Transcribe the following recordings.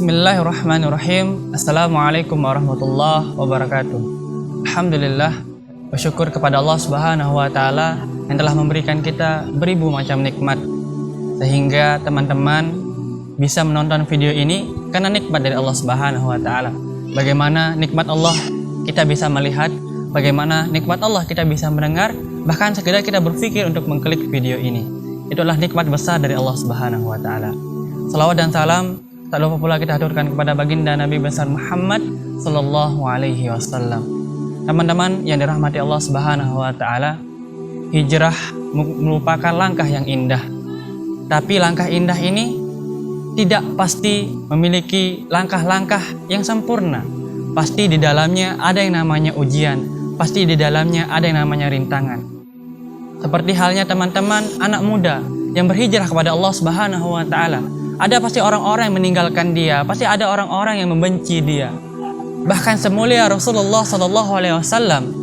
Bismillahirrahmanirrahim. Assalamualaikum warahmatullahi wabarakatuh. Alhamdulillah, bersyukur kepada Allah Subhanahu wa taala yang telah memberikan kita beribu macam nikmat sehingga teman-teman bisa menonton video ini karena nikmat dari Allah Subhanahu wa taala. Bagaimana nikmat Allah kita bisa melihat, bagaimana nikmat Allah kita bisa mendengar, bahkan sekedar kita berpikir untuk mengklik video ini. Itulah nikmat besar dari Allah Subhanahu wa taala. Salawat dan salam tak lupa pula kita aturkan kepada baginda Nabi besar Muhammad sallallahu alaihi wasallam. Teman-teman yang dirahmati Allah Subhanahu wa taala, hijrah merupakan langkah yang indah. Tapi langkah indah ini tidak pasti memiliki langkah-langkah yang sempurna. Pasti di dalamnya ada yang namanya ujian, pasti di dalamnya ada yang namanya rintangan. Seperti halnya teman-teman anak muda yang berhijrah kepada Allah Subhanahu wa taala. Ada pasti orang-orang yang meninggalkan dia, pasti ada orang-orang yang membenci dia. Bahkan semulia Rasulullah sallallahu alaihi wasallam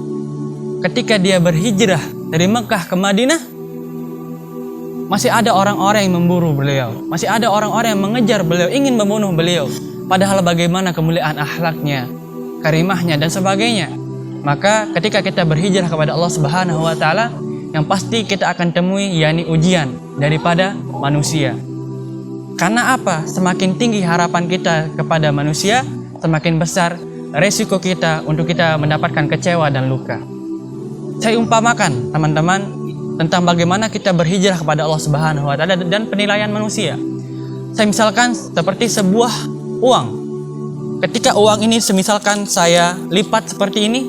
ketika dia berhijrah dari Mekah ke Madinah, masih ada orang-orang yang memburu beliau, masih ada orang-orang yang mengejar beliau, ingin membunuh beliau. Padahal bagaimana kemuliaan akhlaknya, karimahnya dan sebagainya. Maka ketika kita berhijrah kepada Allah Subhanahu wa taala, yang pasti kita akan temui yakni ujian daripada manusia. Karena apa? Semakin tinggi harapan kita kepada manusia, semakin besar resiko kita untuk kita mendapatkan kecewa dan luka. Saya umpamakan teman-teman tentang bagaimana kita berhijrah kepada Allah Subhanahu wa taala dan penilaian manusia. Saya misalkan seperti sebuah uang. Ketika uang ini semisalkan saya lipat seperti ini,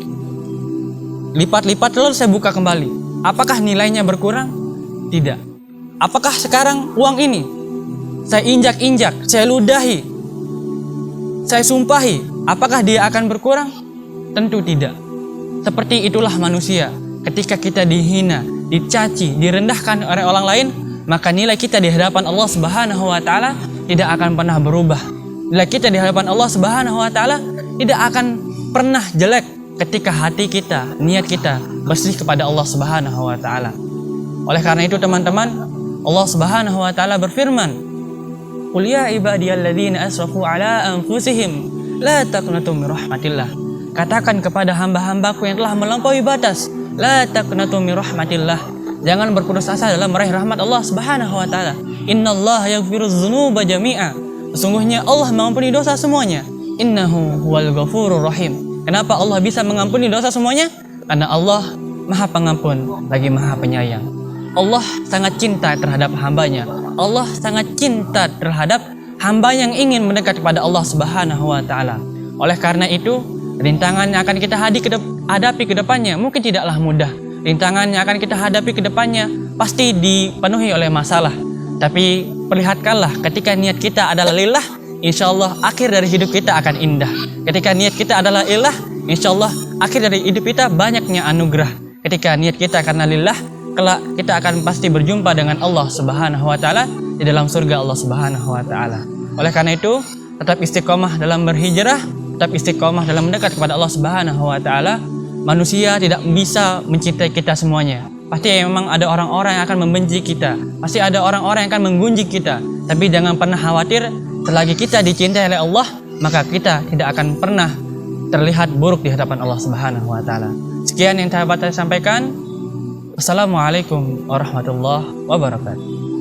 lipat-lipat lalu saya buka kembali. Apakah nilainya berkurang? Tidak. Apakah sekarang uang ini saya injak-injak, saya ludahi, saya sumpahi, apakah dia akan berkurang? Tentu tidak. Seperti itulah manusia. Ketika kita dihina, dicaci, direndahkan oleh orang lain, maka nilai kita di hadapan Allah Subhanahu wa taala tidak akan pernah berubah. Nilai kita di hadapan Allah Subhanahu wa taala tidak akan pernah jelek ketika hati kita, niat kita bersih kepada Allah Subhanahu wa taala. Oleh karena itu teman-teman, Allah Subhanahu wa taala berfirman, "Qul ya ibadiyalladzina asrafu ala anfusihim la taqnatu min rahmatillah." Katakan kepada hamba-hambaku yang telah melampaui batas, la taqnatu min rahmatillah. Jangan berputus asa dalam meraih rahmat Allah Subhanahu wa taala. Innallaha yaghfirudz dzunuba jami'a. Sesungguhnya Allah mengampuni dosa semuanya. Innahu huwal ghafurur rahim. Kenapa Allah bisa mengampuni dosa semuanya? Karena Allah Maha Pengampun lagi Maha Penyayang. Allah sangat cinta terhadap hambanya. Allah sangat cinta terhadap hamba yang ingin mendekat kepada Allah Subhanahu wa taala. Oleh karena itu, rintangan yang akan kita hadapi ke depannya mungkin tidaklah mudah. Rintangan yang akan kita hadapi ke depannya pasti dipenuhi oleh masalah. Tapi perlihatkanlah ketika niat kita adalah lillah, insyaallah akhir dari hidup kita akan indah. Ketika niat kita adalah lillah, insyaallah akhir dari hidup kita banyaknya anugerah. Ketika niat kita karena lillah, kelak kita akan pasti berjumpa dengan Allah Subhanahu wa taala di dalam surga Allah Subhanahu wa taala. Oleh karena itu, tetap istiqomah dalam berhijrah, tetap istiqomah dalam mendekat kepada Allah Subhanahu wa taala. Manusia tidak bisa mencintai kita semuanya. Pasti memang ada orang-orang yang akan membenci kita. Pasti ada orang-orang yang akan menggunjing kita. Tapi jangan pernah khawatir, selagi kita dicintai oleh Allah, maka kita tidak akan pernah terlihat buruk di hadapan Allah Subhanahu wa taala. Sekian yang dapat saya sampaikan. Assalamualaikum warahmatullahi wabarakatuh.